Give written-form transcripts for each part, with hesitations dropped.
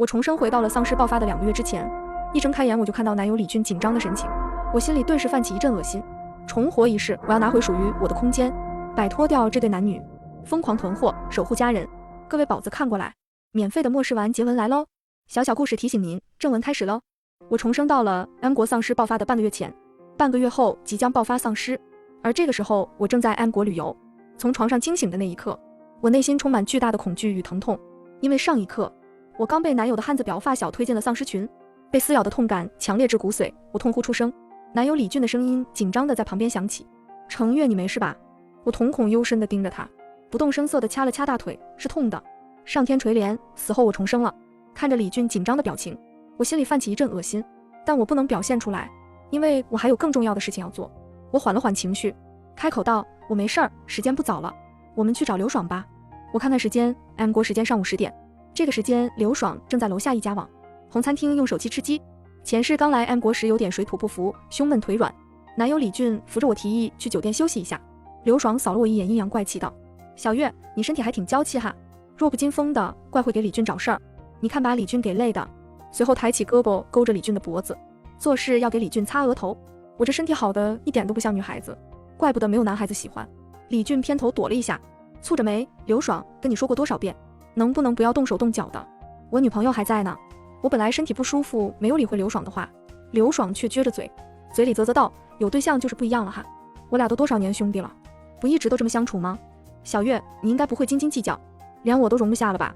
我重生回到了丧尸爆发的2个月之前，一睁开眼我就看到男友李俊紧张的神情，我心里顿时泛起一阵恶心。重活一世，我要拿回属于我的空间，摆脱掉这对男女，疯狂囤货，守护家人。各位宝子看过来，免费的末世完结文来喽！小小故事提醒您，正文开始喽。我重生到了 M 国丧尸爆发的半个月前，半个月后即将爆发丧尸，而这个时候我正在 M 国旅游。从床上惊醒的那一刻，我内心充满巨大的恐惧与疼痛，因为上一刻我刚被男友的汉子表发小推进了丧尸群，被撕咬的痛感强烈至骨髓，我痛哭出声。男友李俊的声音紧张地在旁边响起：程月，你没事吧？我瞳孔幽深地盯着他，不动声色地掐了掐大腿，是痛的。上天垂怜，死后我重生了。看着李俊紧张的表情，我心里泛起一阵恶心，但我不能表现出来，因为我还有更重要的事情要做。我缓了缓情绪，开口道：我没事儿，时间不早了，我们去找刘爽吧。我看看时间 ，M 国时间上午10点。这个时间，刘爽正在楼下一家网红餐厅用手机吃鸡。前世刚来 M 国时有点水土不服，胸闷腿软。男友李俊扶着我提议去酒店休息一下。刘爽扫了我一眼，阴阳怪气道：小月，你身体还挺娇气哈，弱不禁风的，怪会给李俊找事儿。你看把李俊给累的。随后抬起胳膊勾着李俊的脖子，做事要给李俊擦额头。我这身体好的一点都不像女孩子，怪不得没有男孩子喜欢。李俊偏头躲了一下，蹙着眉：刘爽，跟你说过多少遍，能不能不要动手动脚的？我女朋友还在呢。我本来身体不舒服，没有理会刘爽的话，刘爽却撅着嘴，嘴里啧啧道：有对象就是不一样了哈，我俩都多少年兄弟了，不一直都这么相处吗？小月，你应该不会斤斤计较，连我都容不下了吧？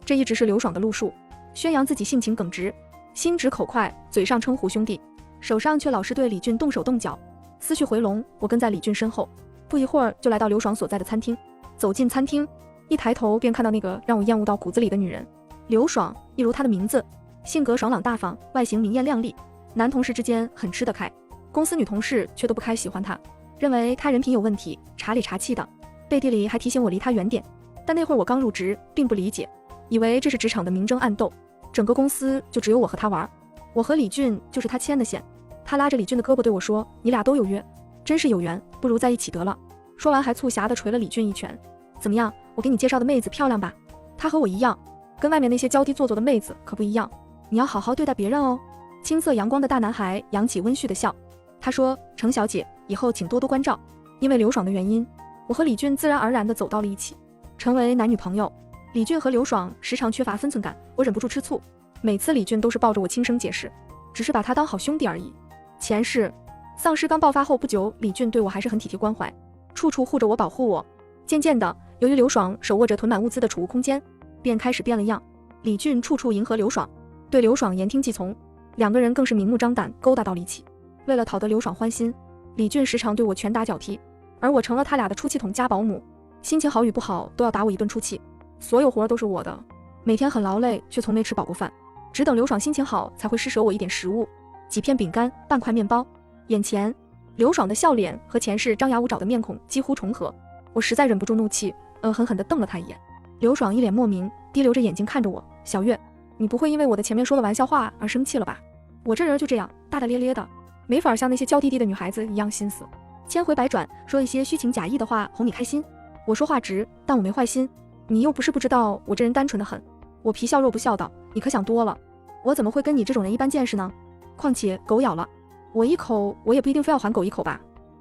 这一直是刘爽的路数，宣扬自己性情耿直，心直口快，嘴上称呼兄弟，手上却老是对李俊动手动脚。思绪回笼，我跟在李俊身后，不一会儿就来到刘爽所在的餐厅。走进餐厅，一抬头便看到那个让我厌恶到骨子里的女人。刘爽，一如她的名字，性格爽朗大方，外形明艳靓丽，男同事之间很吃得开，公司女同事却都不开喜欢她，认为她人品有问题，茶里茶气的，背地里还提醒我离她远点。但那会儿我刚入职，并不理解，以为这是职场的明争暗斗，整个公司就只有我和她玩，我和李俊就是她牵的线。她拉着李俊的胳膊对我说：你俩都有约，真是有缘，不如在一起得了。说完还促狭地捶了李俊一拳。怎么样，我给你介绍的妹子漂亮吧？她和我一样，跟外面那些娇滴做作的妹子可不一样，你要好好对待别人哦。青涩阳光的大男孩扬起温煦的笑，他说：程小姐，以后请多多关照。因为刘爽的原因，我和李俊自然而然地走到了一起，成为男女朋友。李俊和刘爽时常缺乏分寸感，我忍不住吃醋，每次李俊都是抱着我轻声解释，只是把他当好兄弟而已。前世丧尸刚爆发后不久，李俊对我还是很体贴关怀，处处护着我，保护我。渐渐的，由于刘爽手握着囤满物资的储物空间，便开始变了样。李俊处处迎合刘爽，对刘爽言听计从，两个人更是明目张胆勾搭到了一起。为了讨得刘爽欢心，李俊时常对我拳打脚踢，而我成了他俩的出气筒加保姆，心情好与不好都要打我一顿出气，所有活都是我的，每天很劳累，却从没吃饱过饭，只等刘爽心情好才会施舍我一点食物，几片饼干，半块面包。眼前刘爽的笑脸和前世张牙舞爪的面孔几乎重合，我实在忍不住怒气，狠狠地瞪了他一眼。刘爽一脸莫名，滴流着眼睛看着我：小月，你不会因为我的前面说了玩笑话而生气了吧？我这人就这样大大咧咧的，没法像那些娇滴滴的女孩子一样心思，千回百转说一些虚情假意的话哄你开心。我说话直，但我没坏心，你又不是不知道我这人单纯的很。我皮笑肉不笑道：你可想多了，我怎么会跟你这种人一般见识呢？况且狗咬了我一口，我也不一定非要还狗一口吧。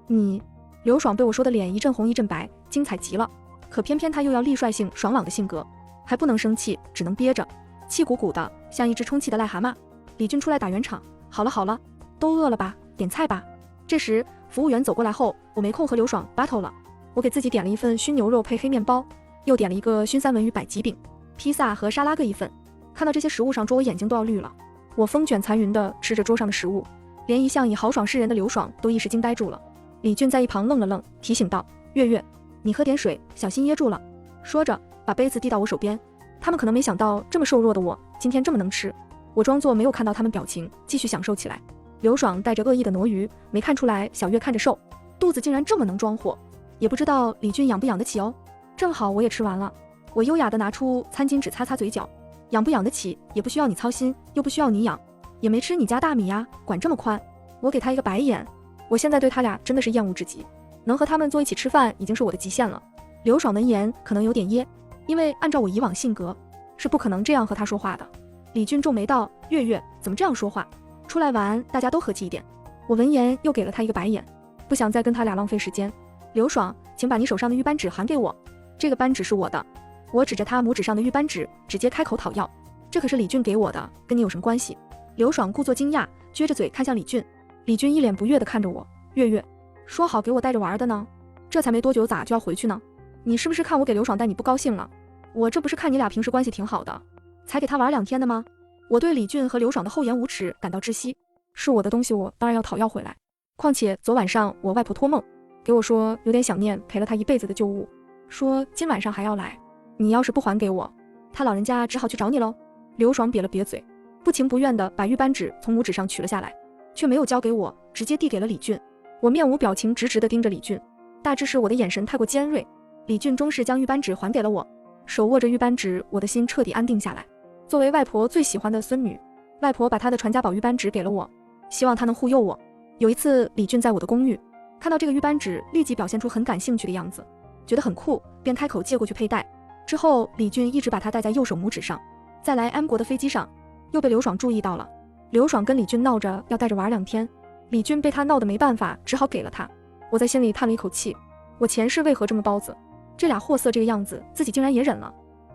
你……刘爽被我说的脸一阵红一阵白，精彩极了。可偏偏他又要厉率性爽朗的性格，还不能生气，只能憋着，气鼓鼓的，像一只充气的癞蛤蟆。李俊出来打圆场：好了好了，都饿了吧，点菜吧。这时服务员走过来后，我没空和刘爽 battle 了，我给自己点了一份熏牛肉配黑面包，又点了一个熏三文鱼百吉饼，披萨和沙拉各一份。看到这些食物上桌，我眼睛都要绿了。我风卷残云地吃着桌上的食物，连一向以豪爽示人的刘爽都一时惊呆住了。李俊在一旁愣了愣，提醒道：月月，你喝点水，小心噎住了。说着把杯子递到我手边。他们可能没想到这么瘦弱的我今天这么能吃，我装作没有看到他们表情，继续享受起来。刘爽带着恶意的挪鱼，没看出来小月看着瘦，肚子竟然这么能装货，也不知道李俊养不养得起哦。正好我也吃完了，我优雅地拿出餐巾纸擦擦嘴角，养不养得起也不需要你操心，又不需要你养，也没吃你家大米呀，管这么宽。我给他一个白眼，我现在对他俩真的是厌恶至极，能和他们坐一起吃饭已经是我的极限了。刘爽闻言可能有点噎，因为按照我以往性格是不可能这样和他说话的。李俊皱眉道：“月月，怎么这样说话？出来玩，大家都和气一点。”我闻言又给了他一个白眼，不想再跟他俩浪费时间。刘爽，请把你手上的玉扳指还给我。这个扳指是我的。我指着他拇指上的玉扳指，直接开口讨要。这可是李俊给我的，跟你有什么关系？刘爽故作惊讶，撅着嘴看向李俊。李俊一脸不悦地看着我，月月，说好给我带着玩的呢，这才没多久咋就要回去呢？你是不是看我给刘爽带你不高兴了？我这不是看你俩平时关系挺好的，才给他玩2天的吗？我对李俊和刘爽的厚颜无耻感到窒息，是我的东西我当然要讨要回来。况且昨晚上我外婆托梦给我说有点想念陪了她一辈子的旧物，说今晚上还要来，你要是不还给我，他老人家只好去找你喽。刘爽瘪了瘪嘴，不情不愿地把玉扳指从拇指上取了下来，却没有交给我，直接递给了李俊。我面无表情直直地盯着李俊，大致是我的眼神太过尖锐，李俊终是将玉扳指还给了我。手握着玉扳指，我的心彻底安定下来。作为外婆最喜欢的孙女，外婆把她的传家宝玉扳指给了我，希望她能护佑我。有一次李俊在我的公寓看到这个玉扳指，立即表现出很感兴趣的样子，觉得很酷，便开口借过去佩戴。之后李俊一直把它戴在右手拇指上。再来 M 国的飞机上，又被刘爽注意到了。刘爽跟李俊闹着要带着玩2天，李俊被他闹得没办法，只好给了他。我在心里叹了一口气，我前世为何这么包子？这俩货色这个样子，自己竟然也忍了。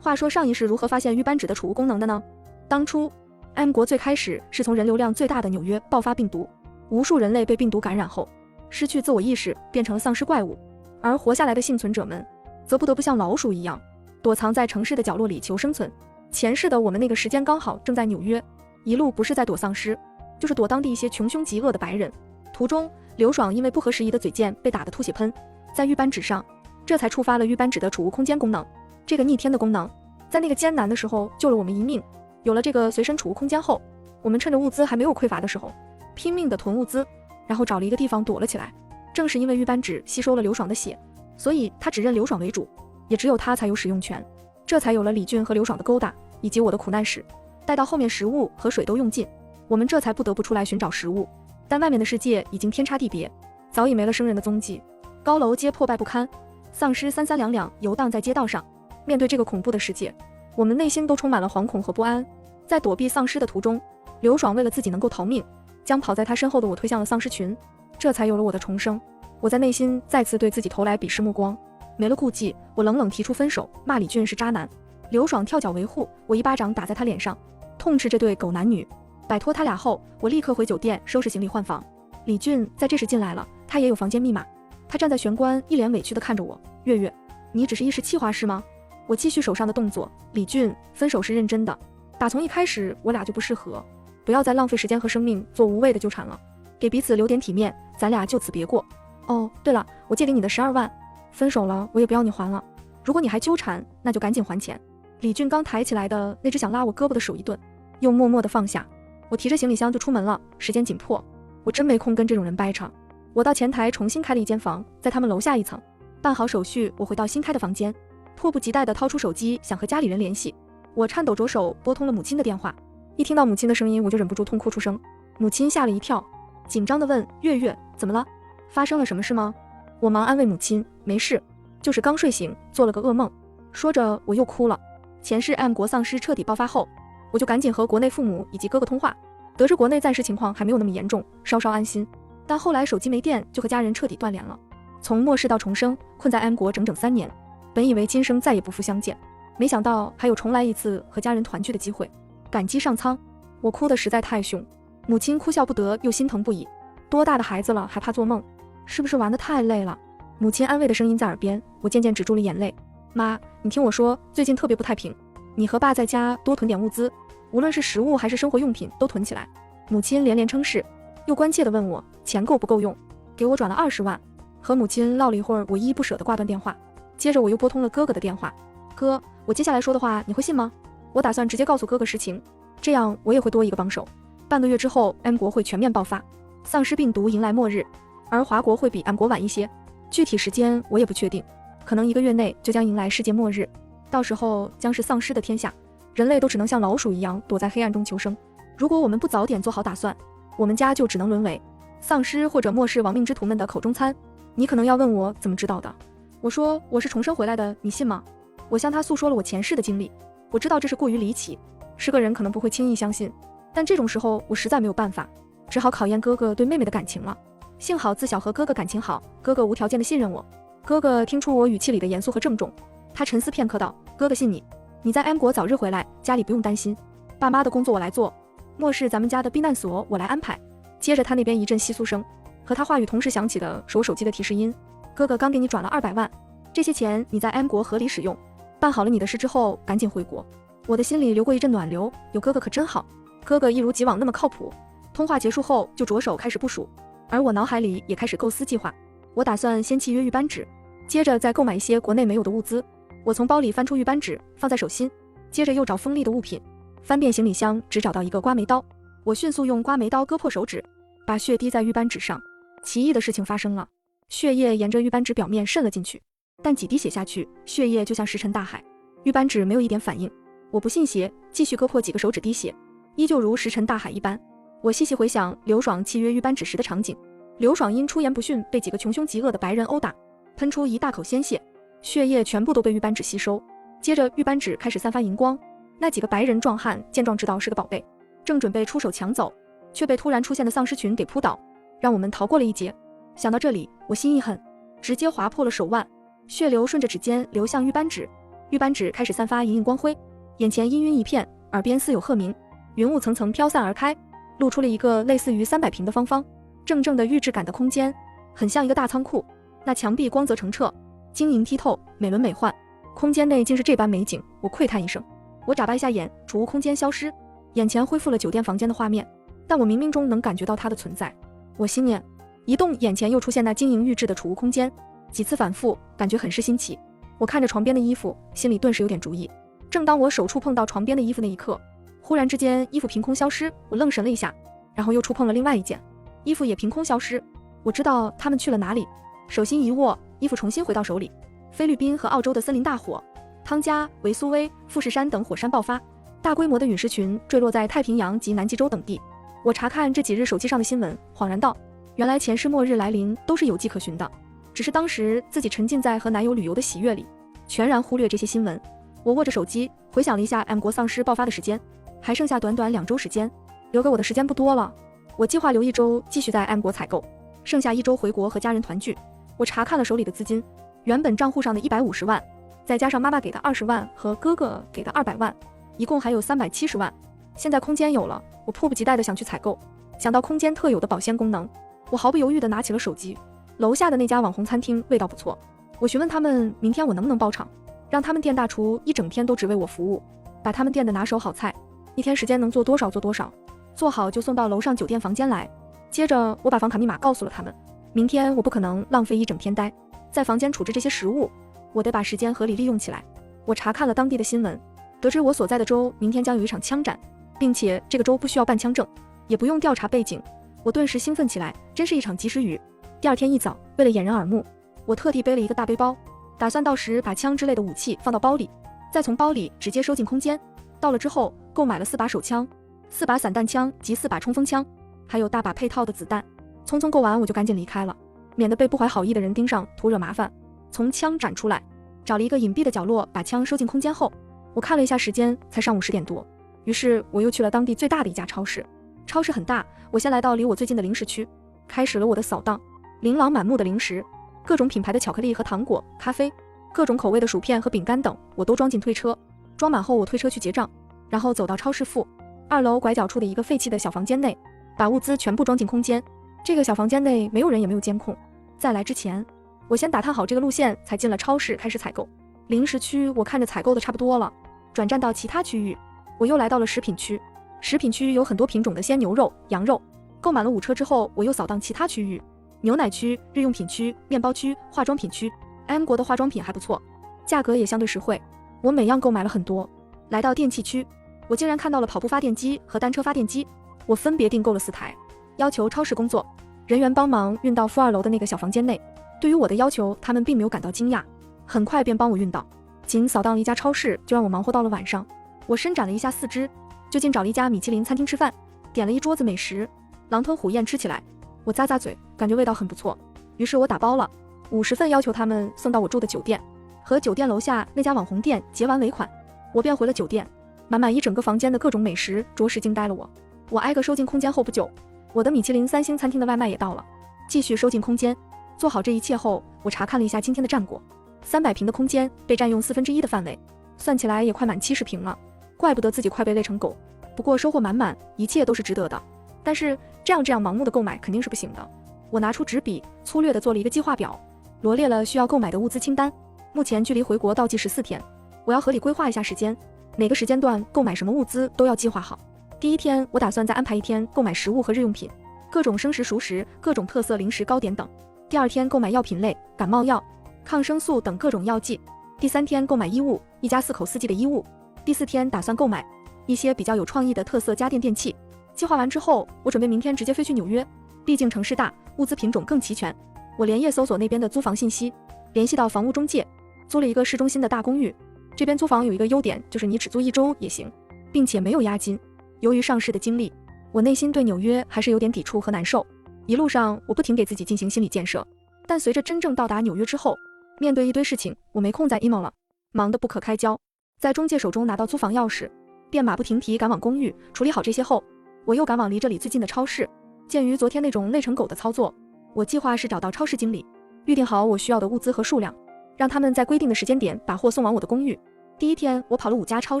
话说上一世如何发现玉扳指的储物功能的呢？当初 M 国最开始是从人流量最大的纽约爆发病毒，无数人类被病毒感染后失去自我意识，变成了丧尸怪物，而活下来的幸存者们则不得不像老鼠一样躲藏在城市的角落里求生存。前世的我们那个时间刚好正在纽约，一路不是在躲丧尸，就是躲当地一些穷凶极恶的白人。途中刘爽因为不合时宜的嘴贱被打得吐血喷在玉扳指上，这才触发了玉扳指的储物空间功能。这个逆天的功能在那个艰难的时候救了我们一命。有了这个随身储物空间后，我们趁着物资还没有匮乏的时候拼命的囤物资，然后找了一个地方躲了起来。正是因为玉扳指吸收了刘爽的血，所以他只认刘爽为主，也只有他才有使用权，这才有了李俊和刘爽的勾搭，以及我的苦难史。待到后面食物和水都用尽，我们这才不得不出来寻找食物。但外面的世界已经天差地别，早已没了生人的踪迹，高楼皆破败不堪，丧尸三三两两游荡在街道上。面对这个恐怖的世界，我们内心都充满了惶恐和不安。在躲避丧尸的途中，刘爽为了自己能够逃命，将跑在他身后的我推向了丧尸群，这才有了我的重生。我在内心再次对自己投来鄙视目光，没了顾忌，我冷冷提出分手，骂李俊是渣男。刘爽跳脚维护，我一巴掌打在他脸上，痛斥这对狗男女。摆脱他俩后，我立刻回酒店收拾行李换房。李俊在这时进来了，他也有房间密码。他站在玄关，一脸委屈地看着我，月月，你只是一时气话是吗？我继续手上的动作，李俊，分手是认真的，打从一开始我俩就不适合，不要再浪费时间和生命做无谓的纠缠了，给彼此留点体面，咱俩就此别过。哦，对了，我借给你的12万，分手了我也不要你还了，如果你还纠缠，那就赶紧还钱。李俊刚抬起来的那只想拉我胳膊的手一顿，又默默地放下。我提着行李箱就出门了，时间紧迫，我真没空跟这种人掰扯。我到前台重新开了一间房，在他们楼下一层，办好手续，我回到新开的房间，迫不及待地掏出手机想和家里人联系。我颤抖着手拨通了母亲的电话，一听到母亲的声音，我就忍不住痛哭出声。母亲吓了一跳，紧张地问：月月，怎么了？发生了什么事吗？我忙安慰母亲：没事，就是刚睡醒做了个噩梦。说着我又哭了。前世 M 国丧尸彻底爆发后，我就赶紧和国内父母以及哥哥通话，得知国内暂时情况还没有那么严重，稍稍安心。但后来手机没电，就和家人彻底断联了。从末世到重生，困在 M 国整整3年，本以为今生再也不复相见，没想到还有重来一次和家人团聚的机会，感激上苍。我哭得实在太凶，母亲哭笑不得又心疼不已。多大的孩子了还怕做梦，是不是玩得太累了？母亲安慰的声音在耳边，我渐渐止住了眼泪。妈，你听我说，最近特别不太平，你和爸在家多囤点物资，无论是食物还是生活用品都囤起来。母亲连连称是，又关切地问我钱够不够用，给我转了20万。和母亲唠了一会儿，我依依不舍地挂断电话。接着我又拨通了哥哥的电话。哥，我接下来说的话你会信吗？我打算直接告诉哥哥实情，这样我也会多一个帮手。半个月之后 M 国会全面爆发，丧尸病毒迎来末日，而华国会比 M 国晚一些，具体时间我也不确定，可能1个月内就将迎来世界末日，到时候将是丧尸的天下，人类都只能像老鼠一样躲在黑暗中求生。如果我们不早点做好打算，我们家就只能沦为丧尸或者末世亡命之徒们的口中餐。你可能要问我怎么知道的，我说我是重生回来的，你信吗？我向他诉说了我前世的经历，我知道这是过于离奇，是个人可能不会轻易相信，但这种时候我实在没有办法，只好考验哥哥对妹妹的感情了。幸好自小和哥哥感情好，哥哥无条件的信任我。哥哥听出我语气里的严肃和郑重，他沉思片刻道：哥哥信你，你在 M 国早日回来，家里不用担心，爸妈的工作我来做，末世咱们家的避难所我来安排。接着他那边一阵窸窣声，和他话语同时响起的是我手机的提示音：哥哥刚给你转了200万，这些钱你在 M 国合理使用，办好了你的事之后赶紧回国。我的心里流过一阵暖流，有哥哥可真好，哥哥一如既往那么靠谱。通话结束后就着手开始部署，而我脑海里也开始构思计划。我打算先契约预班纸，接着再购买一些国内没有的物资。我从包里翻出预班纸放在手心，接着又找锋利的物品，翻遍行李箱只找到一个刮眉刀。我迅速用刮眉刀割破手指，把血滴在预班纸上。奇异的事情发生了，血液沿着预班纸表面渗了进去，但几滴血下去，血液就像石沉大海，预班纸没有一点反应。我不信邪，继续割破几个手指滴血，依旧如石沉大海一般。我细细回想刘爽契约预班纸时的场景，刘爽因出言不逊被几个穷凶极恶的白人殴打，喷出一大口鲜血，血液全部都被预班纸吸收。接着预班纸开始散发荧光，那几个白人壮汉见状知道是个宝贝，正准备出手抢走，却被突然出现的丧尸群给扑倒，让我们逃过了一劫。想到这里，我心一狠，直接划破了手腕，血流顺着指尖流向预班纸，预班纸开始散发隐隐光辉，眼前阴云一片，耳边似有鹤鸣，云雾层层飘散而开，露出了一个类似于300平的方方正正的预制感的空间，很像一个大仓库。那墙壁光泽澄澈，晶莹剔透，美轮美奂，空间内竟是这般美景，我喟叹一声。我眨巴一下眼，储物空间消失，眼前恢复了酒店房间的画面，但我冥冥中能感觉到它的存在。我心念一动，眼前又出现那晶莹预制的储物空间，几次反复，感觉很是新奇。我看着床边的衣服，心里顿时有点主意。正当我手触碰到床边的衣服那一刻，忽然之间衣服凭空消失，我愣神了一下，然后又触碰了另外一件，衣服也凭空消失。我知道他们去了哪里，手心一握，衣服重新回到手里。菲律宾和澳洲的森林大火，汤加、维苏威、富士山等火山爆发，大规模的陨石群坠落在太平洋及南极洲等地。我查看这几日手机上的新闻，恍然道，原来前世末日来临都是有迹可循的，只是当时自己沉浸在和男友旅游的喜悦里，全然忽略这些新闻。我握着手机回想了一下 M 国丧尸爆发的时间，还剩下短短2周时间，留给我的时间不多了。我计划留1周继续在 M 国采购，剩下1周回国和家人团聚。我查看了手里的资金，原本账户上的150万，再加上妈妈给的20万和哥哥给的200万，一共还有370万。现在空间有了，我迫不及待地想去采购。想到空间特有的保鲜功能，我毫不犹豫地拿起了手机。楼下的那家网红餐厅味道不错，我询问他们明天我能不能包场，让他们店大厨一整天都只为我服务，把他们店的拿手好菜一天时间能做多少做多少，做好就送到楼上酒店房间来。接着我把房卡密码告诉了他们，明天我不可能浪费一整天待在房间处置这些食物，我得把时间合理利用起来。我查看了当地的新闻，得知我所在的州明天将有一场枪战，并且这个州不需要办枪证，也不用调查背景。我顿时兴奋起来，真是一场及时雨。第二天一早，为了掩人耳目，我特地背了一个大背包，打算到时把枪之类的武器放到包里，再从包里直接收进空间。到了之后，购买了4把手枪、4把散弹枪及4把冲锋枪，还有大把配套的子弹。匆匆购完，我就赶紧离开了，免得被不怀好意的人盯上，图惹麻烦。从枪展出来，找了一个隐蔽的角落，把枪收进空间后，我看了一下时间，才上午10点多。于是我又去了当地最大的一家超市。超市很大，我先来到离我最近的零食区，开始了我的扫荡。琳琅满目的零食，各种品牌的巧克力和糖果、咖啡，各种口味的薯片和饼干等，我都装进推车。装满后，我推车去结账，然后走到超市负2楼拐角处的一个废弃的小房间内，把物资全部装进空间。这个小房间内没有人也没有监控。在来之前，我先打探好这个路线，才进了超市开始采购。零食区我看着采购的差不多了，转战到其他区域，我又来到了食品区。食品区有很多品种的鲜牛肉、羊肉。购买了5车之后，我又扫荡其他区域，牛奶区、日用品区、面包区、化妆品区。M 国的化妆品还不错，价格也相对实惠，我每样购买了很多。来到电器区，我竟然看到了跑步发电机和单车发电机，我分别订购了4台，要求超市工作人员帮忙运到负2楼的那个小房间内。对于我的要求，他们并没有感到惊讶，很快便帮我运到。仅扫荡了一家超市，就让我忙活到了晚上。我伸展了一下四肢，就近找了一家米其林餐厅吃饭，点了一桌子美食，狼吞虎咽吃起来。我咂咂嘴，感觉味道很不错，于是我打包了50份，要求他们送到我住的酒店，和酒店楼下那家网红店结完尾款，我便回了酒店。满满一整个房间的各种美食，着实惊呆了我。我挨个收进空间后不久，我的米其林3星餐厅的外卖也到了，继续收进空间。做好这一切后，我查看了一下今天的战果，300平的空间被占用1/4的范围，算起来也快满70平了，怪不得自己快被累成狗。不过收获满满，一切都是值得的。但是这样盲目的购买肯定是不行的。我拿出纸笔，粗略地做了一个计划表，罗列了需要购买的物资清单。目前距离回国倒计14天，我要合理规划一下时间，哪个时间段购买什么物资都要计划好。第一天，我打算再安排一天购买食物和日用品，各种生食熟食，各种特色零食糕点等。第二天购买药品类，感冒药、抗生素等各种药剂。第三天购买衣物，一家4口4季的衣物。第4天打算购买一些比较有创意的特色家电电器。计划完之后，我准备明天直接飞去纽约，毕竟城市大，物资品种更齐全。我连夜搜索那边的租房信息，联系到房屋中介，租了一个市中心的大公寓。这边租房有一个优点，就是你只租1周也行，并且没有押金。由于上市的经历，我内心对纽约还是有点抵触和难受。一路上我不停给自己进行心理建设，但随着真正到达纽约之后，面对一堆事情，我没空再 emo 了，忙得不可开交。在中介手中拿到租房钥匙，便马不停蹄赶往公寓。处理好这些后，我又赶往离这里最近的超市。鉴于昨天那种累成狗的操作，我计划是找到超市经理，预定好我需要的物资和数量，让他们在规定的时间点把货送往我的公寓。第一天我跑了5家超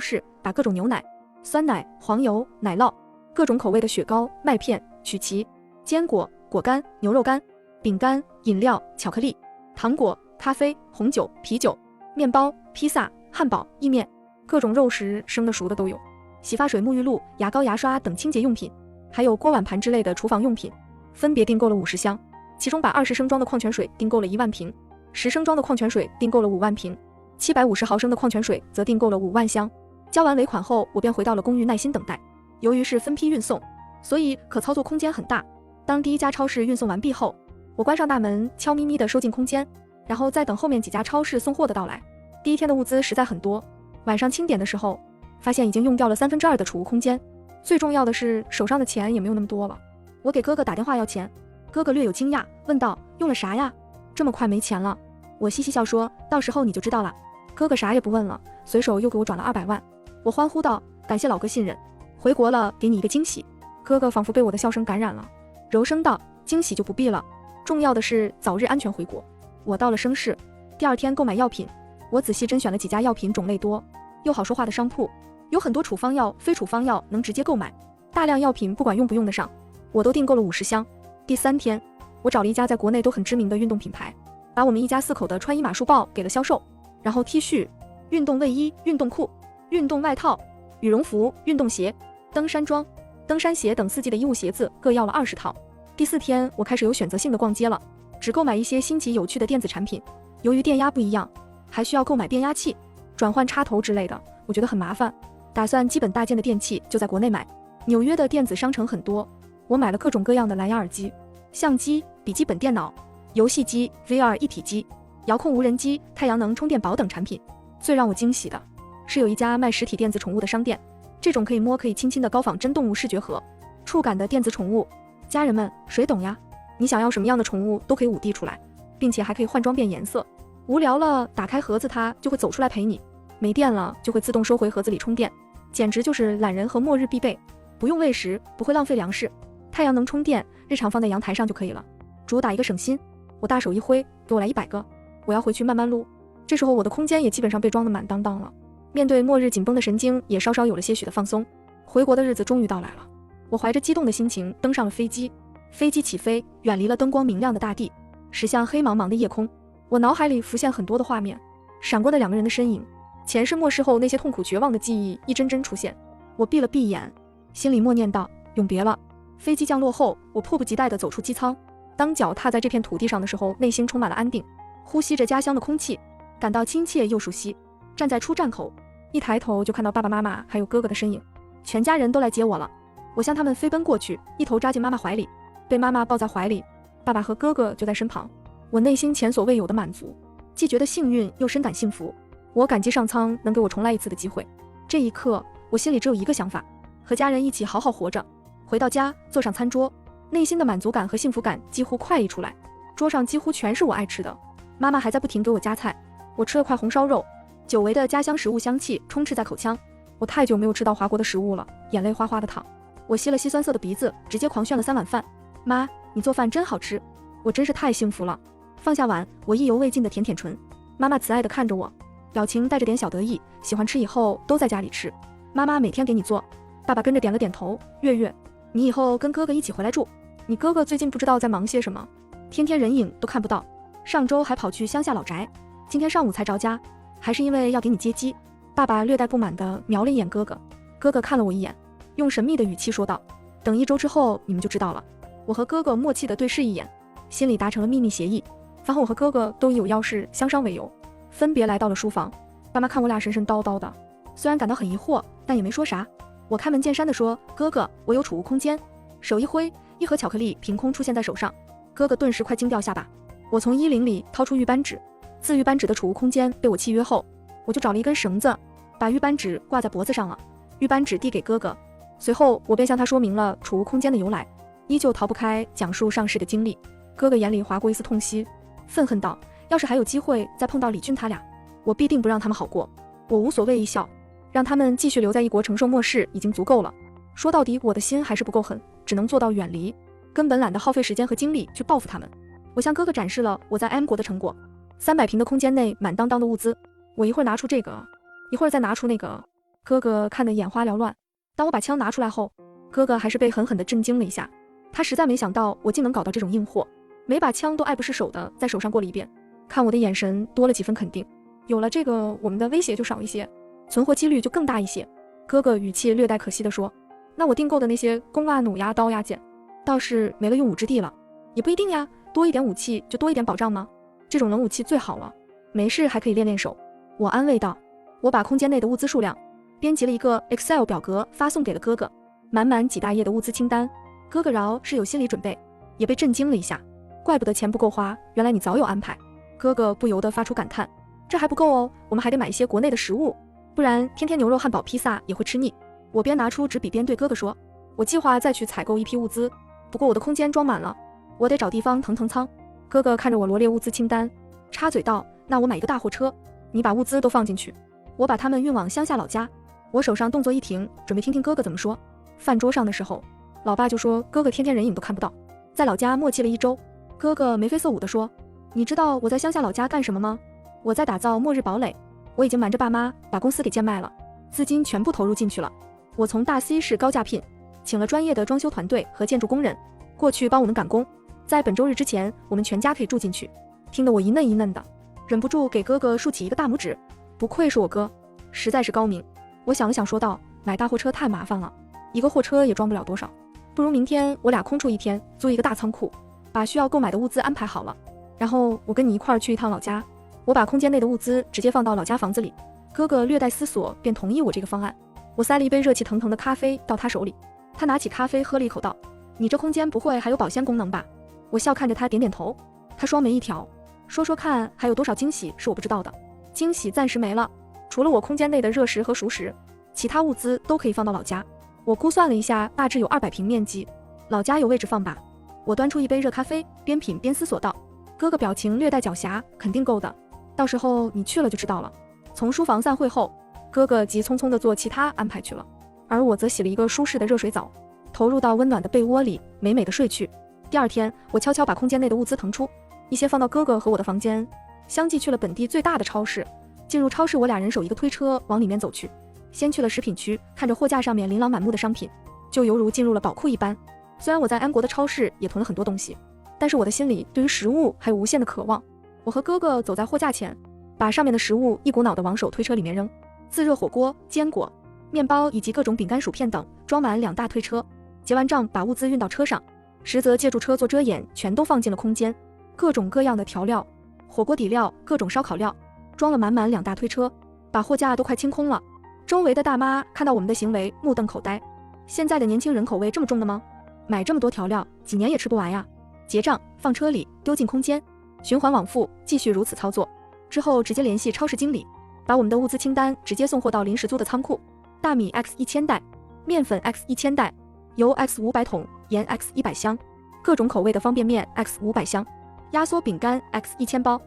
市，把各种牛奶、酸奶、黄油、奶酪、各种口味的雪糕、麦片、曲奇、坚果、果干、牛肉干、饼干、饮料、巧克力、糖果、咖啡、红酒、啤酒、面包、披萨、汉堡、意面，各种肉食生的熟的都有，洗发水、沐浴露、牙膏、牙刷等清洁用品，还有锅碗盘之类的厨房用品，分别订购了50箱，其中把20升装的矿泉水订购了1万瓶，10升装的矿泉水订购了5万瓶，750毫升的矿泉水则订购了5万箱。交完尾款后，我便回到了公寓耐心等待。由于是分批运送，所以可操作空间很大。当第一家超市运送完毕后，我关上大门，悄咪咪地收进空间，然后再等后面几家超市送货的到来。第一天的物资实在很多，晚上清点的时候，发现已经用掉了2/3的储物空间。最重要的是，手上的钱也没有那么多了。我给哥哥打电话要钱，哥哥略有惊讶，问道：“用了啥呀？这么快没钱了？”我嘻嘻笑说：“到时候你就知道了。”哥哥啥也不问了，随手又给我转了200万。我欢呼道：“感谢老哥信任，回国了给你一个惊喜。”哥哥仿佛被我的笑声感染了，柔声道：“惊喜就不必了，重要的是早日安全回国。”我到了声势。第二天购买药品，我仔细甄选了几家药品种类多又好说话的商铺，有很多处方药、非处方药能直接购买，大量药品不管用不用得上，我都订购了50箱。第3天，我找了一家在国内都很知名的运动品牌，把我们一家4口的穿衣码书报给了销售，然后 T 恤、运动卫衣、运动裤、运动外套、羽绒服、运动鞋、登山装、登山鞋等4季的衣物鞋子各要了20套。第4天，我开始有选择性的逛街了，只购买一些新奇有趣的电子产品。由于电压不一样，还需要购买变压器、转换插头之类的，我觉得很麻烦，打算基本大件的电器就在国内买。纽约的电子商城很多，我买了各种各样的蓝牙耳机、相机、笔记本电脑、游戏机、VR 一体机、遥控无人机、太阳能充电宝等产品。最让我惊喜的是有一家卖实体电子宠物的商店，这种可以摸可以亲亲的高仿真动物视觉盒，触感的电子宠物，家人们谁懂呀？你想要什么样的宠物都可以5D出来，并且还可以换装变颜色。无聊了打开盒子，它就会走出来陪你，没电了就会自动收回盒子里充电，简直就是懒人和末日必备。不用喂食，不会浪费粮食，太阳能充电，日常放在阳台上就可以了，主打一个省心。我大手一挥，给我来100个，我要回去慢慢撸。这时候我的空间也基本上被装得满当当了，面对末日紧绷的神经也稍稍有了些许的放松。回国的日子终于到来了，我怀着激动的心情登上了飞机。飞机起飞，远离了灯光明亮的大地，驶向黑茫茫的夜空。我脑海里浮现很多的画面，闪过的2个人的身影，前世末世后那些痛苦绝望的记忆一帧帧出现。我闭了闭眼，心里默念道：永别了。飞机降落后，我迫不及待地走出机舱，当脚踏在这片土地上的时候，内心充满了安定，呼吸着家乡的空气，感到亲切又熟悉。站在出站口，一抬头就看到爸爸妈妈还有哥哥的身影，全家人都来接我了。我向他们飞奔过去，一头扎进妈妈怀里，被妈妈抱在怀里，爸爸和哥哥就在身旁。我内心前所未有的满足，既觉得幸运又深感幸福。我感激上苍能给我重来一次的机会。这一刻，我心里只有一个想法，和家人一起好好活着。回到家，坐上餐桌，内心的满足感和幸福感几乎快溢出来。桌上几乎全是我爱吃的，妈妈还在不停给我夹菜。我吃了块红烧肉，久违的家乡食物香气充斥在口腔，我太久没有吃到华国的食物了，眼泪哗哗的淌。我吸了吸酸涩的鼻子，直接狂炫了3碗饭。妈，你做饭真好吃，我真是太幸福了。放下碗，我意犹未尽的舔舔唇。妈妈慈爱的看着我，表情带着点小得意，喜欢吃以后都在家里吃。妈妈每天给你做。爸爸跟着点了点头。月月，你以后跟哥哥一起回来住。你哥哥最近不知道在忙些什么，天天人影都看不到。上周还跑去乡下老宅，今天上午才着家，还是因为要给你接机。爸爸略带不满地瞄了一眼哥哥，哥哥看了我一眼，用神秘的语气说道：等1周之后你们就知道了。我和哥哥默契地对视一眼，心里达成了秘密协议。饭后我和哥哥都以有要事相商为由，分别来到了书房。爸妈看我俩神神叨叨的，虽然感到很疑惑，但也没说啥。我开门见山地说：哥哥，我有储物空间。手一挥，一盒巧克力凭空出现在手上，哥哥顿时快惊掉下巴。我从衣领里掏出玉扳指，自玉扳指的储物空间被我契约后，我就找了一根绳子，把玉扳指挂在脖子上了。玉扳指递给哥哥，随后我便向他说明了储物空间的由来，依旧逃不开讲述上市的经历。哥哥眼里划过一丝痛惜，愤恨道：要是还有机会再碰到李俊他俩，我必定不让他们好过。我无所谓一笑，让他们继续留在异国承受末世已经足够了。说到底，我的心还是不够狠，只能做到远离，根本懒得耗费时间和精力去报复他们。我向哥哥展示了我在 M 国的成果，300平的空间内满当当的物资，我一会儿拿出这个，一会儿再拿出那个。哥哥看得眼花缭乱。当我把枪拿出来后，哥哥还是被狠狠地震惊了一下，他实在没想到我竟能搞到这种硬货，每把枪都爱不释手的在手上过了一遍，看我的眼神多了几分肯定。有了这个，我们的威胁就少一些，存活几率就更大一些。哥哥语气略带可惜地说：那我订购的那些弓啊、弩呀、刀呀、剑，倒是没了用武之地了。也不一定呀，多一点武器就多一点保障吗？这种冷武器最好了，没事还可以练练手。我安慰道。我把空间内的物资数量编辑了一个 Excel 表格发送给了哥哥，满满几大页的物资清单。哥哥饶是有心理准备，也被震惊了一下，怪不得钱不够花，原来你早有安排。哥哥不由得发出感叹，这还不够哦，我们还得买一些国内的食物，不然天天牛肉汉堡披萨也会吃腻。我边拿出纸笔边对哥哥说，我计划再去采购一批物资，不过我的空间装满了，我得找地方腾仓。哥哥看着我罗列物资清单，插嘴道，那我买一个大货车，你把物资都放进去，我把他们运往乡下老家。我手上动作一停，准备听听哥哥怎么说。饭桌上的时候，老爸就说哥哥天天人影都看不到，在老家默契了1周。哥哥眉飞色舞地说，你知道我在乡下老家干什么吗？我在打造末日堡垒，我已经瞒着爸妈把公司给贱卖了，资金全部投入进去了。我从大 C 市高价聘请了专业的装修团队和建筑工人过去帮我们赶工，在本周日之前我们全家可以住进去。听得我一嫩一嫩的，忍不住给哥哥竖起一个大拇指，不愧是我哥，实在是高明。我想了想说道，买大货车太麻烦了，一个货车也装不了多少，不如明天我俩空出一天，租一个大仓库，把需要购买的物资安排好了，然后我跟你一块儿去一趟老家。我把空间内的物资直接放到老家房子里，哥哥略带思索便同意我这个方案。我塞了一杯热气腾腾的咖啡到他手里，他拿起咖啡喝了一口道，你这空间不会还有保鲜功能吧？我笑看着他点点头，他双眉一挑，说说看还有多少惊喜是我不知道的。惊喜暂时没了，除了我空间内的热食和熟食，其他物资都可以放到老家。我估算了一下，大致有200平面积，老家有位置放吧。我端出一杯热咖啡，边品边思索道，哥哥表情略带狡黠，肯定够的，到时候你去了就知道了。从书房散会后，哥哥急匆匆地做其他安排去了，而我则洗了一个舒适的热水澡，投入到温暖的被窝里，美美的睡去。第2天，我悄悄把空间内的物资腾出，一些放到哥哥和我的房间，相继去了本地最大的超市。进入超市，我俩人手一个推车往里面走去，先去了食品区，看着货架上面琳琅满目的商品，就犹如进入了宝库一般。虽然我在安国的超市也囤了很多东西，但是我的心里对于食物还有无限的渴望。我和哥哥走在货架前，把上面的食物一股脑地往手推车里面扔，自热火锅、坚果、面包以及各种饼干、薯片等装满2大推车。结完账，把物资运到车上，实则借助车做遮掩，全都放进了空间。各种各样的调料、火锅底料、各种烧烤料，装了满满2大推车，把货架都快清空了。周围的大妈看到我们的行为，目瞪口呆。现在的年轻人口味这么重的吗？买这么多调料，几年也吃不完呀！结账，放车里，丢进空间，循环往复，继续如此操作。之后直接联系超市经理，把我们的物资清单直接送货到临时租的仓库。大米 X1000袋，面粉 X1000袋，油 X500桶，盐 X100箱，各种口味的方便面 X500箱，压缩饼干 X1000包，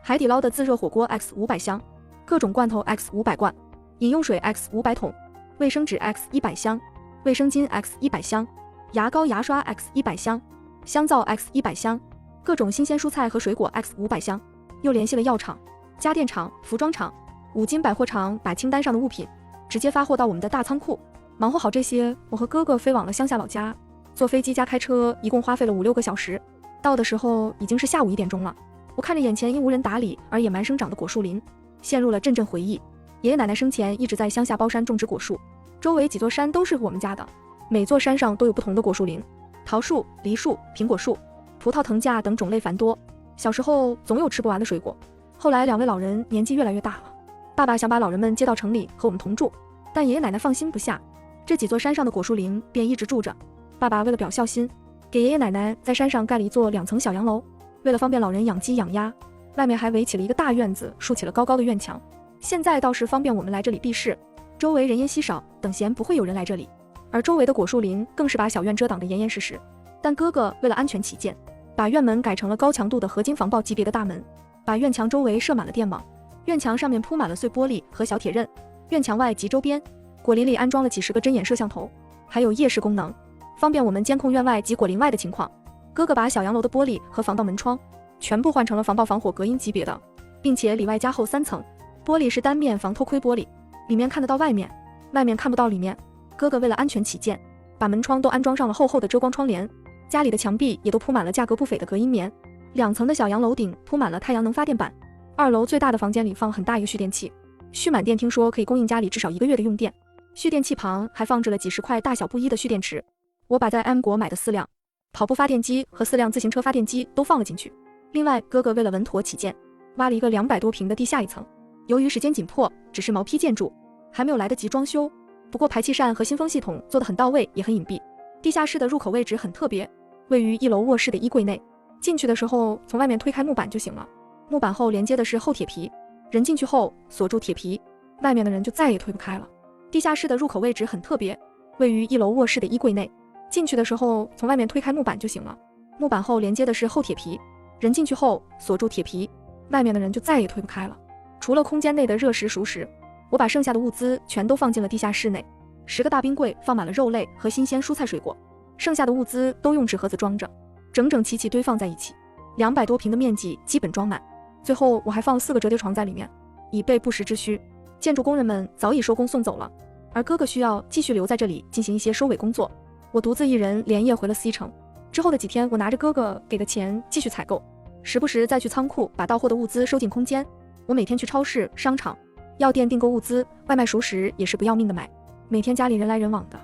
海底捞的自热火锅 X500箱，各种罐头 X500罐，饮用水 X500桶，卫生纸 X100箱，卫生巾 X100箱，牙膏牙刷 X100箱，香皂 X100箱，各种新鲜蔬菜和水果 X500箱。又联系了药厂、家电厂、服装厂、五金百货厂，把清单上的物品直接发货到我们的大仓库。忙活好这些，我和哥哥飞往了乡下老家，坐飞机加开车一共花费了5-6个小时。到的时候已经是下午1点钟了。我看着眼前因无人打理而野蛮生长的果树林，陷入了阵阵回忆。爷爷奶奶生前一直在乡下包山种植果树，周围几座山都是我们家的，每座山上都有不同的果树林，桃树、梨树、苹果树、葡萄藤架等种类繁多。小时候总有吃不完的水果。后来2位老人年纪越来越大了，爸爸想把老人们接到城里和我们同住，但爷爷奶奶放心不下，这几座山上的果树林便一直住着。爸爸为了表孝心，给爷爷奶奶在山上盖了一座2层小洋楼，为了方便老人养鸡养鸭，外面还围起了一个大院子，竖起了高高的院墙。现在倒是方便我们来这里避世，周围人烟稀少，等闲不会有人来这里。而周围的果树林更是把小院遮挡得严严实实。但哥哥为了安全起见，把院门改成了高强度的合金防爆级别的大门，把院墙周围设满了电网，院墙上面铺满了碎玻璃和小铁刃，院墙外及周边果林里安装了几10个针眼摄像头，还有夜视功能，方便我们监控院外及果林外的情况。哥哥把小洋楼的玻璃和防盗门窗全部换成了防爆防火隔音级别的，并且里外加厚3层，玻璃是单面防偷窥玻璃，里面看得到外面，外面看不到里面。哥哥为了安全起见，把门窗都安装上了厚厚的遮光窗帘，家里的墙壁也都铺满了价格不菲的隔音棉。2层的小洋楼顶铺满了太阳能发电板，2楼最大的房间里放很大一个蓄电器，蓄满电听说可以供应家里至少1个月的用电。蓄电器旁还放置了几10块大小不一的蓄电池，我把在 M 国买的4辆跑步发电机和4辆自行车发电机都放了进去。另外，哥哥为了稳妥起见，挖了一个200多平的地下1层。由于时间紧迫，只是毛坯建筑，还没有来得及装修，不过排气扇和新风系统做得很到位，也很隐蔽。地下室的入口位置很特别，位于1楼卧室的衣柜内，进去的时候从外面推开木板就行了，木板后连接的是厚铁皮，人进去后锁住铁皮，外面的人就再也推不开了。地下室的入口位置很特别，位于1楼卧室的衣柜内，进去的时候从外面推开木板就行了，木板后连接的是厚铁皮，人进去后锁住铁皮，外面的人就再也推不开了。除了空间内的热食熟食，我把剩下的物资全都放进了地下室内，10个大冰柜放满了肉类和新鲜蔬菜水果，剩下的物资都用纸盒子装着，整整齐齐堆放在一起，200多平的面积基本装满。最后我还放了4个折叠床在里面，以备不时之需。建筑工人们早已收工送走了，而哥哥需要继续留在这里进行一些收尾工作。我独自一人连夜回了 C 城。之后的几天，我拿着哥哥给的钱继续采购，时不时再去仓库把到货的物资收进空间。我每天去超市、商场、药店订购物资，外卖熟食也是不要命的买。每天家里人来人往的，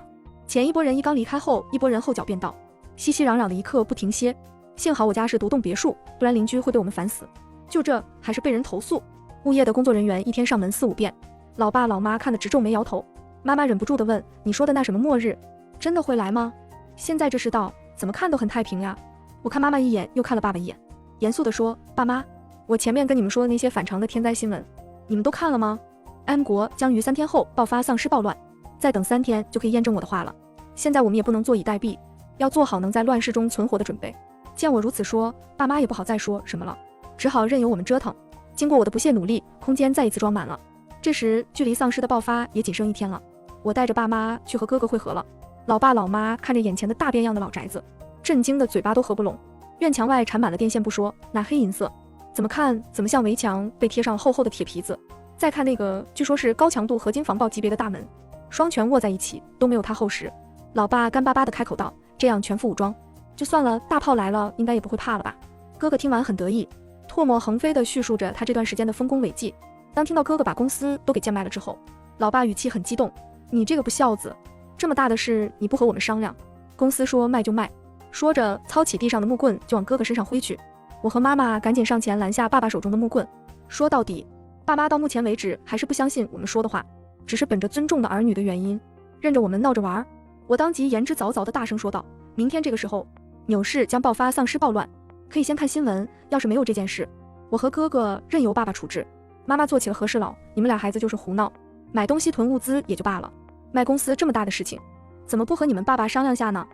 前一波人一刚离开后，一波人后脚便到，熙熙攘攘的一刻不停歇。幸好我家是独栋别墅，不然邻居会被我们烦死。就这还是被人投诉。物业的工作人员一天上门4-5遍，老爸老妈看得直皱眉摇头。妈妈忍不住地问，你说的那什么末日真的会来吗？现在这世道怎么看都很太平呀。我看妈妈一眼，又看了爸爸一眼，严肃地说，爸妈，我前面跟你们说的那些反常的天灾新闻你们都看了吗？ M 国将于3天后爆发丧尸暴乱，再等3天就可以验证我的话了。现在我们也不能坐以待毙，要做好能在乱世中存活的准备。见我如此说，爸妈也不好再说什么了，只好任由我们折腾。经过我的不懈努力，空间再一次装满了。这时距离丧尸的爆发也仅剩1天了，我带着爸妈去和哥哥会合了。老爸老妈看着眼前的大变样的老宅子，震惊的嘴巴都合不拢。院墙外缠满了电线不说，那黑银色怎么看怎么像围墙被贴上厚厚的铁皮子。再看那个据说是高强度合金防爆级别的大门，双拳握在一起都没有它厚实。老爸干巴巴的开口道，这样全副武装就算了，大炮来了应该也不会怕了吧。哥哥听完很得意，唾沫横飞地叙述着他这段时间的丰功伟绩。当听到哥哥把公司都给贱卖了之后，老爸语气很激动，你这个不孝子，这么大的事你不和我们商量，公司说卖就卖。说着操起地上的木棍就往哥哥身上挥去。我和妈妈赶紧上前拦下爸爸手中的木棍，说到底爸妈到目前为止还是不相信我们说的话，只是本着尊重的儿女的原因，任着我们闹着玩。我当即言之凿凿地大声说道，明天这个时候纽市将爆发丧尸暴乱，可以先看新闻，要是没有这件事，我和哥哥任由爸爸处置。妈妈做起了和事佬，你们俩孩子就是胡闹，买东西囤物资也就罢了，卖公司这么大的事情，怎么不和你们爸爸商量下呢？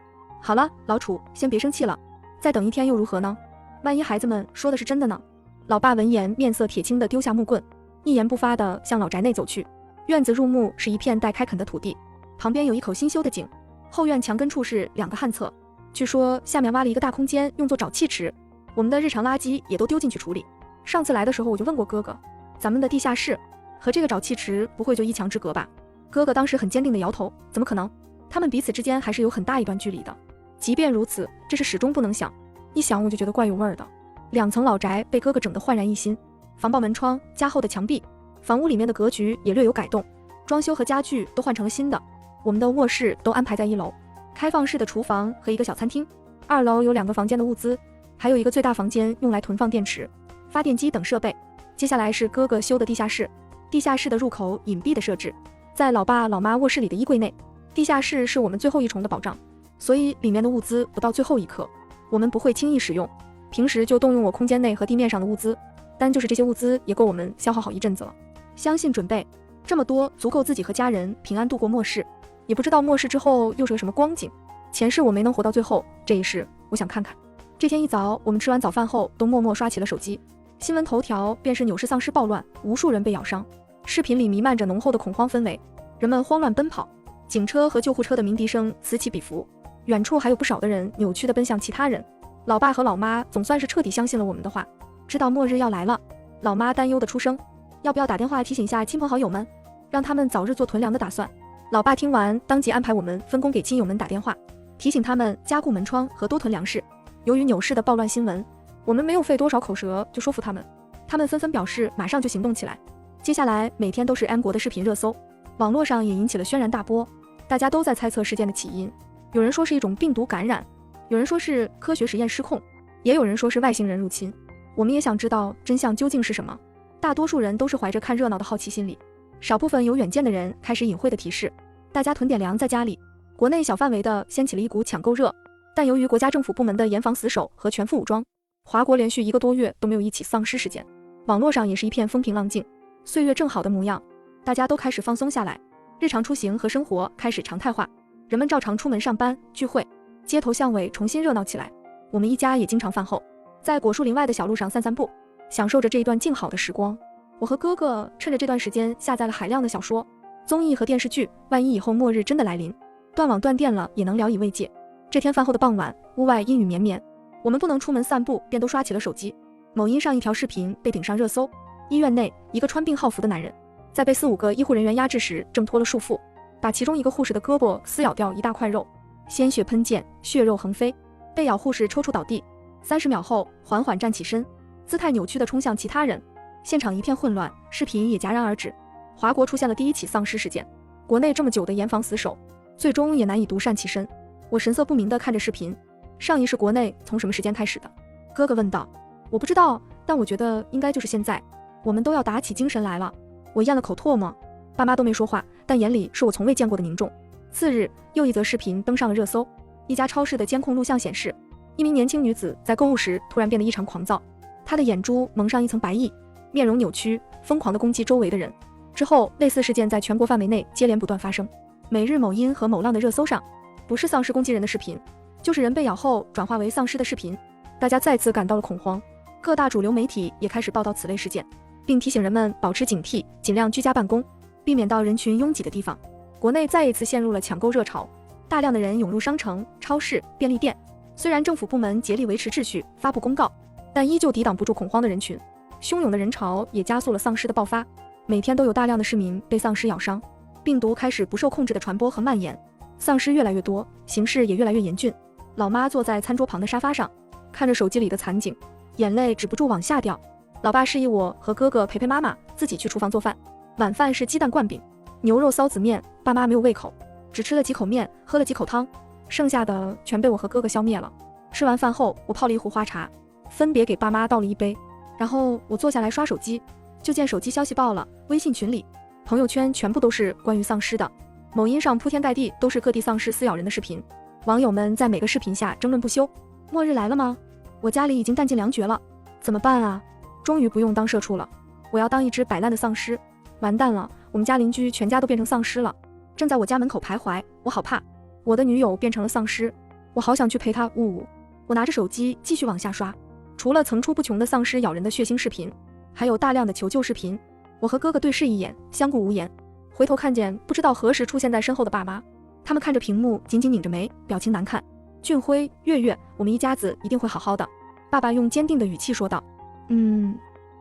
好了，老楚，先别生气了，再等1天又如何呢？万一孩子们说的是真的呢？老爸闻言面色铁青地丢下木棍，一言不发地向老宅内走去。院子入目是一片待开垦的土地，旁边有一口新修的井，后院墙根处是2个旱厕，据说下面挖了一个大空间用作沼气池，我们的日常垃圾也都丢进去处理。上次来的时候我就问过哥哥，咱们的地下室和这个沼气池不会就一墙之隔吧？哥哥当时很坚定地摇头，怎么可能？他们彼此之间还是有很大一段距离的。即便如此，这是始终不能想，一想我就觉得怪有味儿的。2层老宅被哥哥整得焕然一新，防爆门窗加厚的墙壁，房屋里面的格局也略有改动，装修和家具都换成了新的。我们的卧室都安排在1楼，开放式的厨房和一个小餐厅。2楼有2个房间的物资，还有一个最大房间用来囤放电池、发电机等设备。接下来是哥哥修的地下室，地下室的入口隐蔽的设置，在老爸老妈卧室里的衣柜内。地下室是我们最后一重的保障，所以里面的物资不到最后一刻我们不会轻易使用，平时就动用我空间内和地面上的物资，但就是这些物资也够我们消耗好一阵子了。相信准备这么多足够自己和家人平安度过末世，也不知道末世之后又是个什么光景。前世我没能活到最后，这一世我想看看。这天一早，我们吃完早饭后都默默刷起了手机，新闻头条便是纽氏丧尸暴乱，无数人被咬伤，视频里弥漫着浓厚的恐慌氛围，人们慌乱奔跑，警车和救护车的鸣笛声此起彼伏，远处还有不少的人扭曲地奔向其他人。老爸和老妈总算是彻底相信了我们的话，知道末日要来了。老妈担忧地出声，要不要打电话提醒下亲朋好友们，让他们早日做囤粮的打算。老爸听完当即安排我们分工给亲友们打电话，提醒他们加固门窗和多囤粮食。由于纽氏的暴乱新闻，我们没有费多少口舌就说服他们，他们纷纷表示马上就行动起来。接下来每天都是 M 国的视频热搜，网络上也引起了轩然大波，大家都在猜测事件的起因，有人说是一种病毒感染，有人说是科学实验失控，也有人说是外星人入侵。我们也想知道真相究竟是什么，大多数人都是怀着看热闹的好奇心理，少部分有远见的人开始隐晦的提示大家囤点粮在家里。国内小范围的掀起了一股抢购热，但由于国家政府部门的严防死守和全副武装，华国连续1个多月都没有一起丧尸事件，网络上也是一片风平浪静，岁月正好的模样，大家都开始放松下来，日常出行和生活开始常态化，人们照常出门上班聚会，街头巷尾重新热闹起来。我们一家也经常饭后在果树林外的小路上散散步，享受着这一段静好的时光。我和哥哥趁着这段时间下载了海量的小说、综艺和电视剧，万一以后末日真的来临，断网断电了也能聊以慰藉。这天饭后的傍晚，屋外阴雨绵绵，我们不能出门散步，便都刷起了手机。某音上一条视频被顶上热搜，医院内一个穿病号服的男人在被4、5个医护人员压制时挣脱了束缚，把其中一个护士的胳膊撕咬掉一大块肉，鲜血喷溅，血肉横飞，被咬护士抽搐倒地，30秒后缓缓站起身，姿态扭曲地冲向其他人。现场一片混乱，视频也戛然而止。华国出现了第1起丧尸事件，国内这么久的严防死守，最终也难以独善其身。我神色不明地看着视频，上一世国内从什么时间开始的？哥哥问道。我不知道，但我觉得应该就是现在，我们都要打起精神来了。我咽了口唾沫，爸妈都没说话，但眼里是我从未见过的凝重。次日，又一则视频登上了热搜，一家超市的监控录像显示，一名年轻女子在购物时突然变得异常狂躁，她的眼珠蒙上一层白翼，面容扭曲，疯狂地攻击周围的人。之后，类似事件在全国范围内接连不断发生。每日某音和某浪的热搜上，不是丧尸攻击人的视频，就是人被咬后转化为丧尸的视频，大家再次感到了恐慌。各大主流媒体也开始报道此类事件，并提醒人们保持警惕，尽量居家办公，避免到人群拥挤的地方。国内再一次陷入了抢购热潮，大量的人涌入商城、超市、便利店。虽然政府部门竭力维持秩序，发布公告，但依旧抵挡不住恐慌的人群，汹涌的人潮也加速了丧尸的爆发。每天都有大量的市民被丧尸咬伤，病毒开始不受控制的传播和蔓延，丧尸越来越多，形势也越来越严峻。老妈坐在餐桌旁的沙发上，看着手机里的惨景，眼泪止不住往下掉。老爸示意我和哥哥陪陪妈妈，自己去厨房做饭。晚饭是鸡蛋灌饼、牛肉臊子面，爸妈没有胃口，只吃了几口面，喝了几口汤，剩下的全被我和哥哥消灭了。吃完饭后，我泡了一壶花茶，分别给爸妈倒了一杯，然后我坐下来刷手机，就见手机消息爆了，微信群里、朋友圈全部都是关于丧尸的，某音上铺天盖地都是各地丧尸撕咬人的视频，网友们在每个视频下争论不休。末日来了吗？我家里已经弹尽粮绝了，怎么办啊？终于不用当社畜了，我要当一只摆烂的丧尸。完蛋了，我们家邻居全家都变成丧尸了，正在我家门口徘徊，我好怕。我的女友变成了丧尸，我好想去陪她呜呜。我拿着手机继续往下刷，除了层出不穷的丧尸咬人的血腥视频，还有大量的求救视频。我和哥哥对视一眼，相顾无言。回头看见不知道何时出现在身后的爸妈，他们看着屏幕紧紧拧着眉，表情难看。俊辉、月月，我们一家子一定会好好的。爸爸用坚定的语气说道。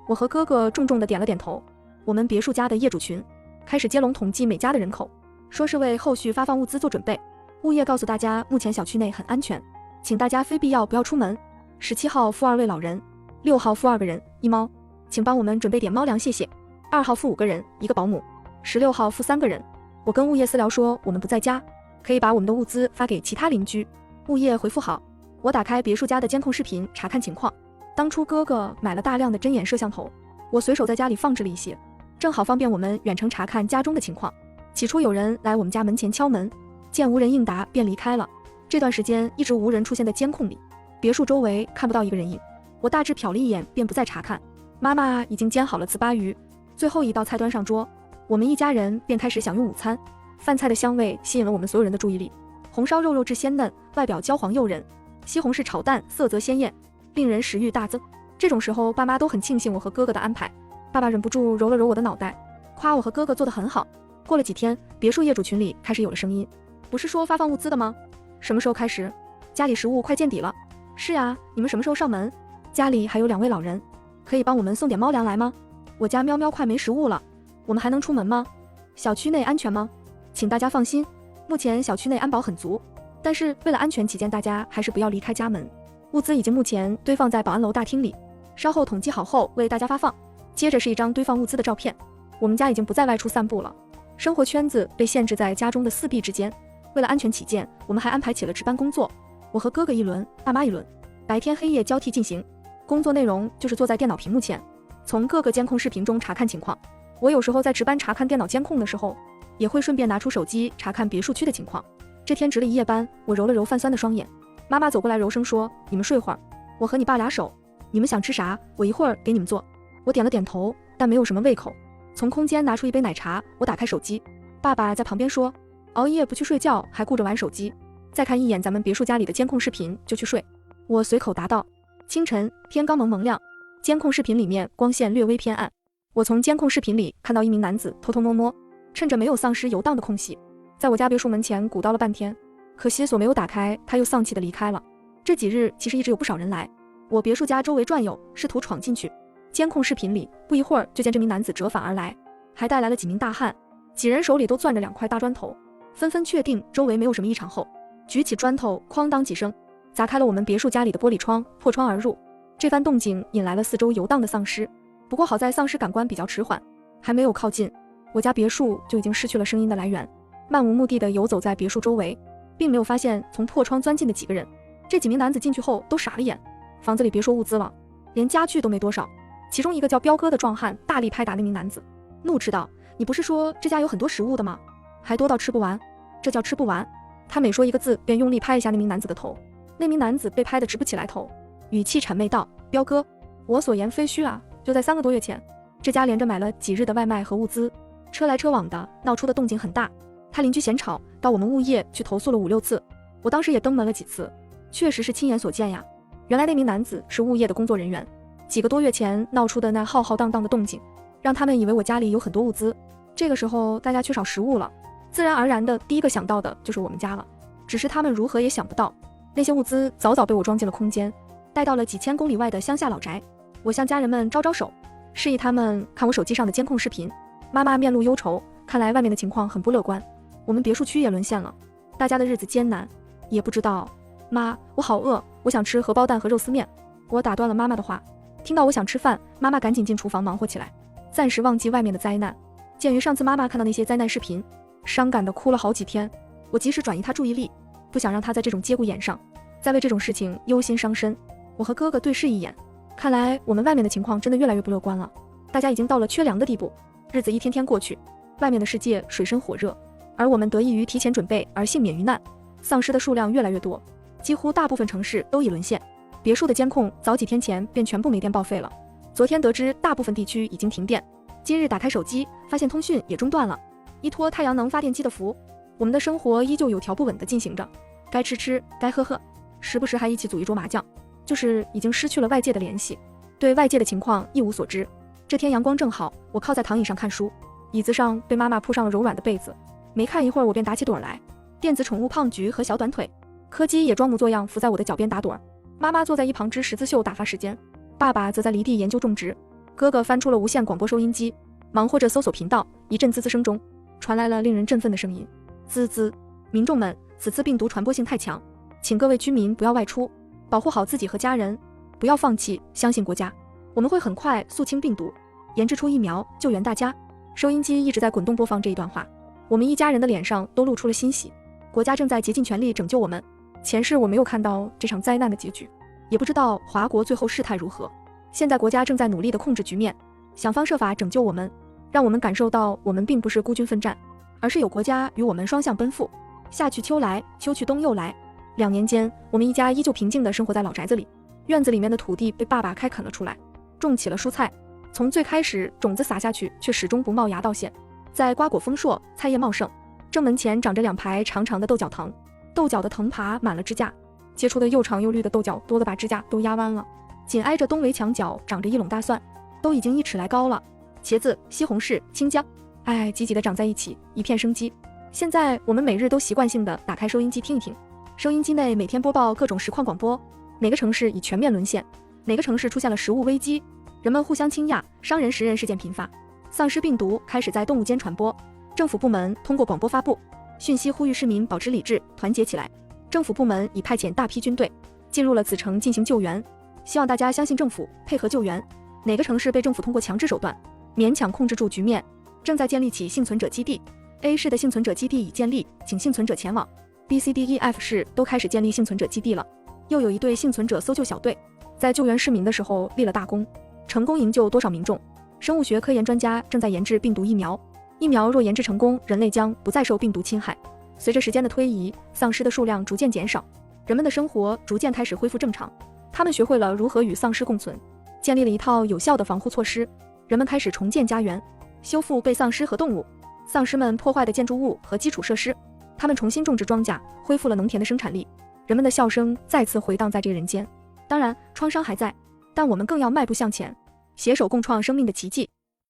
我和哥哥重重的点了点头。我们别墅家的业主群开始接龙统计每家的人口，说是为后续发放物资做准备。物业告诉大家，目前小区内很安全，请大家非必要不要出门。17号负2位老人，6号负2个人，1猫，请帮我们准备点猫粮，谢谢。2号负5个人，1个保姆。16号负3个人。我跟物业私聊说我们不在家，可以把我们的物资发给其他邻居。物业回复好。我打开别墅家的监控视频查看情况。当初哥哥买了大量的针眼摄像头，我随手在家里放置了一些，正好方便我们远程查看家中的情况。起初有人来我们家门前敲门，见无人应答便离开了。这段时间一直无人出现在监控里，别墅周围看不到一个人影。我大致瞟了一眼便不再查看。妈妈已经煎好了糍粑鱼，最后一道菜端上桌，我们一家人便开始享用午餐。饭菜的香味吸引了我们所有人的注意力。红烧肉肉质鲜嫩，外表焦黄诱人，西红柿炒蛋色泽鲜艳，令人食欲大增。这种时候爸妈都很庆幸我和哥哥的安排。爸爸忍不住揉了揉我的脑袋，夸我和哥哥做得很好。过了几天，别墅业主群里开始有了声音。不是说发放物资的吗？什么时候开始？家里食物快见底了。是呀，你们什么时候上门？家里还有2位老人，可以帮我们送点猫粮来吗？我家喵喵快没食物了，我们还能出门吗？小区内安全吗？请大家放心，目前小区内安保很足，但是为了安全起见，大家还是不要离开家门。物资已经目前堆放在保安楼大厅里，稍后统计好后为大家发放。接着是一张堆放物资的照片。我们家已经不再外出散步了，生活圈子被限制在家中的4壁之间。为了安全起见，我们还安排起了值班工作，我和哥哥一轮，爸妈一轮，白天黑夜交替进行。工作内容就是坐在电脑屏幕前，从各个监控视频中查看情况。我有时候在值班查看电脑监控的时候，也会顺便拿出手机查看别墅区的情况。这天值了一夜班，我揉了揉泛酸的双眼。妈妈走过来柔声说，你们睡会儿，我和你爸俩手，你们想吃啥我一会儿给你们做。我点了点头，但没有什么胃口。从空间拿出一杯奶茶，我打开手机。爸爸在旁边说，熬夜不去睡觉还顾着玩手机，再看一眼咱们别墅家里的监控视频就去睡。我随口答道。清晨，天刚蒙蒙亮，监控视频里面光线略微偏暗。我从监控视频里看到一名男子偷偷摸摸，趁着没有丧尸游荡的空隙，在我家别墅门前鼓捣了半天，可惜锁没有打开，他又丧气的离开了。这几日其实一直有不少人来我别墅家周围转悠，试图闯进去。监控视频里不一会儿就见这名男子折返而来，还带来了几名大汉，几人手里都攥着2块大砖头，纷纷确定周围没有什么异常后，举起砖头哐当几声砸开了我们别墅家里的玻璃窗，破窗而入。这番动静引来了四周游荡的丧尸，不过好在丧尸感官比较迟缓，还没有靠近，我家别墅就已经失去了声音的来源，漫无目的地游走在别墅周围，并没有发现从破窗钻进的几个人。这几名男子进去后都傻了眼，房子里别说物资了，连家具都没多少。其中一个叫彪哥的壮汉大力拍打那名男子，怒斥道，你不是说这家有很多食物的吗？还多到吃不完？这叫吃不完？他每说一个字便用力拍一下那名男子的头，那名男子被拍得直不起来头，语气谄媚道，彪哥，我所言非虚啊，就在3个多月前，这家连着买了几日的外卖和物资，车来车往的，闹出的动静很大，他邻居嫌吵，到我们物业去投诉了5、6次，我当时也登门了几次，确实是亲眼所见呀。原来那名男子是物业的工作人员，几个多月前闹出的那浩浩荡荡的动静，让他们以为我家里有很多物资，这个时候大家缺少食物了，自然而然的第一个想到的就是我们家了。只是他们如何也想不到，那些物资早早被我装进了空间，带到了几千公里外的乡下老宅。我向家人们招招手，示意他们看我手机上的监控视频。妈妈面露忧愁，看来外面的情况很不乐观，我们别墅区也沦陷了，大家的日子艰难。也不知道，妈，我好饿，我想吃荷包蛋和肉丝面。我打断了妈妈的话。听到我想吃饭，妈妈赶紧进厨房忙活起来，暂时忘记外面的灾难。鉴于上次妈妈看到那些灾难视频，伤感的哭了好几天，我及时转移她注意力，不想让她在这种节骨眼上再为这种事情忧心伤身。我和哥哥对视一眼，看来我们外面的情况真的越来越不乐观了，大家已经到了缺粮的地步。日子一天天过去，外面的世界水深火热，而我们得益于提前准备而幸免于难，丧尸的数量越来越多，几乎大部分城市都已沦陷。别墅的监控早几天前便全部没电报废了，昨天得知大部分地区已经停电，今日打开手机发现通讯也中断了。依托太阳能发电机的福，我们的生活依旧有条不紊地进行着，该吃吃，该喝喝，时不时还一起组一桌麻将，就是已经失去了外界的联系，对外界的情况一无所知。这天阳光正好，我靠在躺椅上看书，椅子上被妈妈铺上了柔软的被子，没看一会儿我便打起盹来。电子宠物胖菊和小短腿柯基也装模作样伏在我的脚边打盹，妈妈坐在一旁织十字绣打发时间，爸爸则在犁地研究种植，哥哥翻出了无线广播收音机，忙活着搜索频道。一阵滋滋声中传来了令人振奋的声音，滋滋，民众们，此次病毒传播性太强，请各位居民不要外出，保护好自己和家人，不要放弃，相信国家，我们会很快肃清病毒，研制出疫苗，救援大家。收音机一直在滚动播放这一段话，我们一家人的脸上都露出了欣喜，国家正在竭尽全力拯救我们。前世我没有看到这场灾难的结局，也不知道华国最后事态如何，现在国家正在努力地控制局面，想方设法拯救我们，让我们感受到我们并不是孤军奋战，而是有国家与我们双向奔赴。夏去秋来，秋去冬又来，2年间我们一家依旧平静地生活在老宅子里，院子里面的土地被爸爸开垦了出来，种起了蔬菜，从最开始种子撒下去却始终不冒芽到现在瓜果丰硕，菜叶茂盛，正门前长着2排长长的豆角藤，豆角的藤爬满了支架，结出的又长又绿的豆角多得把支架都压弯了。紧挨着东围墙角长着一垄大蒜，都已经1尺来高了。茄子、西红柿、青椒，挤挤地长在一起，一片生机。现在我们每日都习惯性地打开收音机听一听，收音机内每天播报各种实况广播，哪个城市已全面沦陷，哪个城市出现了食物危机，人们互相倾轧，伤人食人事件频发，丧尸病毒开始在动物间传播。政府部门通过广播发布讯息，呼吁市民保持理智，团结起来。政府部门已派遣大批军队进入了此城进行救援，希望大家相信政府，配合救援。哪个城市被政府通过强制手段勉强控制住局面，正在建立起幸存者基地。A 市的幸存者基地已建立，请幸存者前往。B、C、D、E、F 市都开始建立幸存者基地了。又有一队幸存者搜救小队在救援市民的时候立了大功，成功营救多少民众。生物学科研专家正在研制病毒疫苗，疫苗若研制成功，人类将不再受病毒侵害。随着时间的推移，丧尸的数量逐渐减少，人们的生活逐渐开始恢复正常，他们学会了如何与丧尸共存，建立了一套有效的防护措施。人们开始重建家园，修复被丧尸和动物、丧尸们破坏的建筑物和基础设施，他们重新种植庄稼，恢复了农田的生产力。人们的笑声再次回荡在这个人间。当然，创伤还在，但我们更要迈步向前，携手共创生命的奇迹。